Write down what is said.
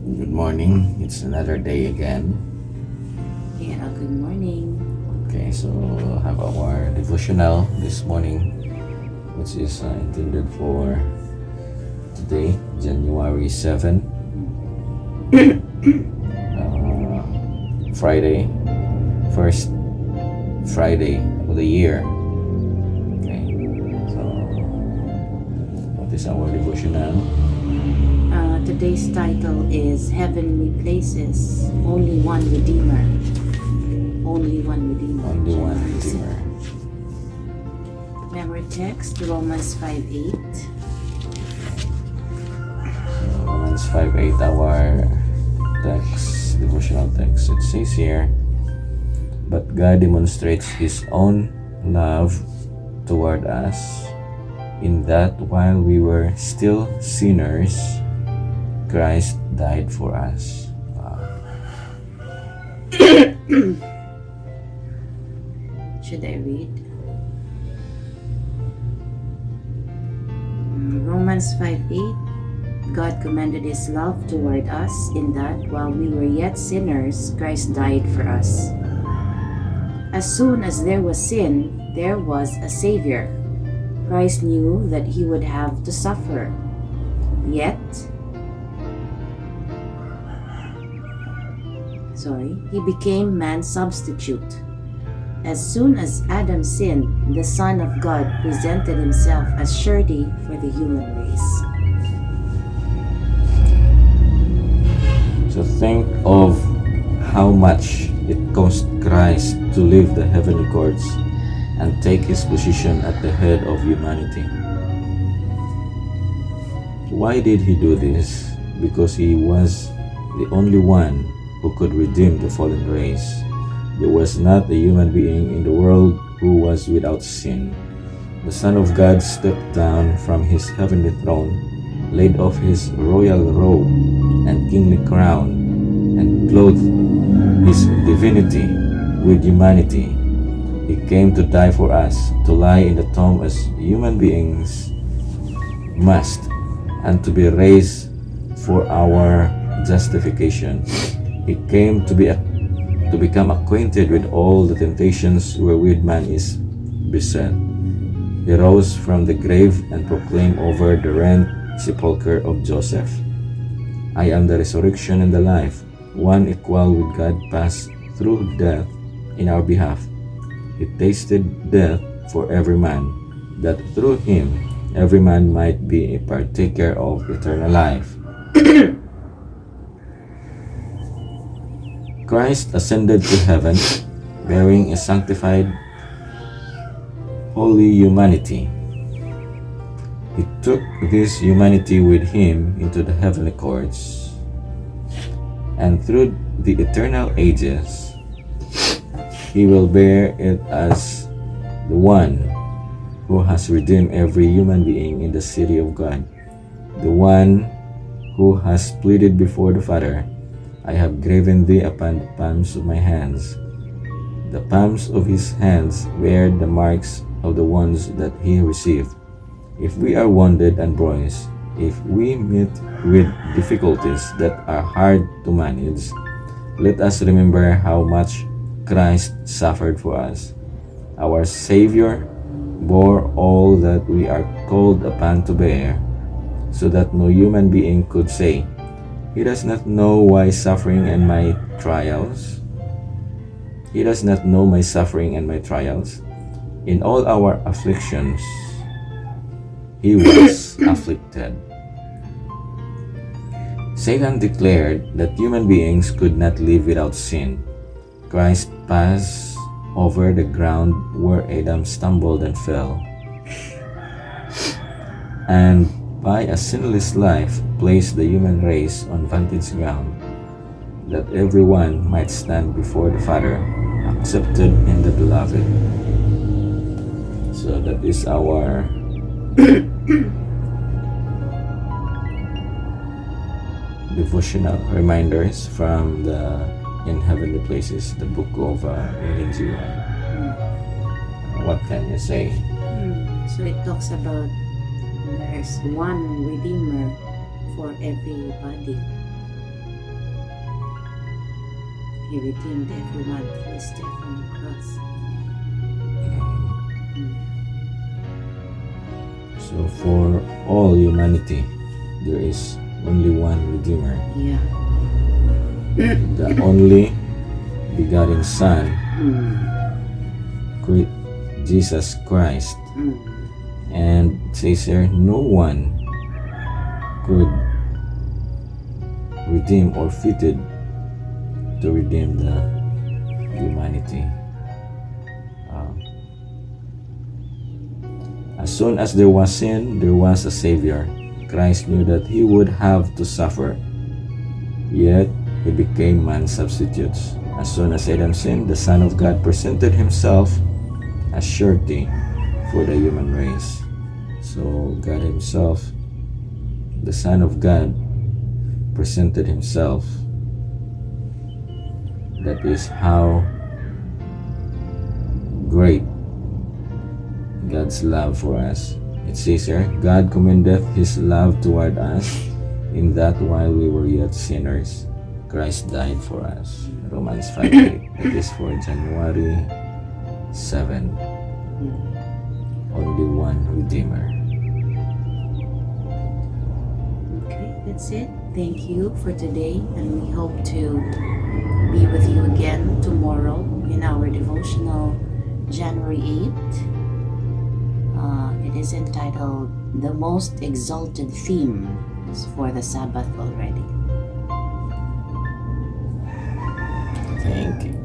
Good morning. It's another day again. Yeah, good morning. Okay, so we'll have our devotional this morning, which is intended for today, January 7, Friday, first Friday of the year. Okay, so what is our devotional? Today's title is Heavenly Places, Only One Redeemer. Only One Redeemer. Only one Redeemer. Memory text, Romans 5:8. Romans 5:8, our text, devotional text. It says here, but God demonstrates His own love toward us in that while we were still sinners, Christ died for us. Should I read? Romans 5:8. God commended His love toward us in that while we were yet sinners, Christ died for us. As soon as there was sin, there was a Saviour. Christ knew that He would have to suffer. Yet, He became man's substitute. As soon as Adam sinned, the Son of God presented Himself as surety for the human race. So think of how much it cost Christ to leave the heavenly courts and take His position at the head of humanity. Why did He do this? Because He was the only one who could redeem the fallen race. There was not a human being in the world who was without sin. The Son of God stepped down from His heavenly throne, laid off His royal robe and kingly crown, and clothed His divinity with humanity. He came to die for us, to lie in the tomb as human beings must, and to be raised for our justification. He came to become acquainted with all the temptations wherewith man is beset. He rose from the grave and proclaimed over the rent sepulchre of Joseph, I am the resurrection and the life. One equal with God passed through death in our behalf. He tasted death for every man, that through Him every man might be a partaker of eternal life. Christ ascended to heaven, bearing a sanctified, holy humanity. He took this humanity with Him into the heavenly courts, and through the eternal ages, He will bear it as the one who has redeemed every human being in the city of God, the one who has pleaded before the Father, I have graven thee upon the palms of my hands. The palms of His hands bear the marks of the ones that He received. If we are wounded and bruised, if we meet with difficulties that are hard to manage, let us remember how much Christ suffered for us. Our Saviour bore all that we are called upon to bear, so that no human being could say, He does not know my suffering and my trials. He does not know my suffering and my trials. In all our afflictions, He was afflicted. Satan declared that human beings could not live without sin. Christ passed over the ground where Adam stumbled and fell, and by a sinless life placed the human race on vantage ground, that everyone might stand before the Father, accepted in the Beloved. So that is our devotional reminders from the In Heavenly Places, the book of Religion. What can you say? So it talks about there's one Redeemer for everybody. He redeemed everyone through his death on the cross. So for all humanity, there is only one Redeemer. Yeah. The only begotten Son, Jesus Christ. And it says here, no one could redeem or fitted to redeem the humanity. As soon as there was sin, there was a Savior. Christ knew that he would have to suffer, yet he became man's substitute. As soon as Adam sinned, the Son of God presented himself as surety for the human race. So God himself, the Son of God, presented himself. That is how great God's love for us. It says here, God commendeth his love toward us, in that while we were yet sinners, Christ died for us. Romans 5:8. That is for January 7. Only one Redeemer. Okay, that's it. Thank you for today, and we hope to be with you again tomorrow in our devotional January 8th. It is entitled The Most Exalted Theme for the Sabbath already. Thank you.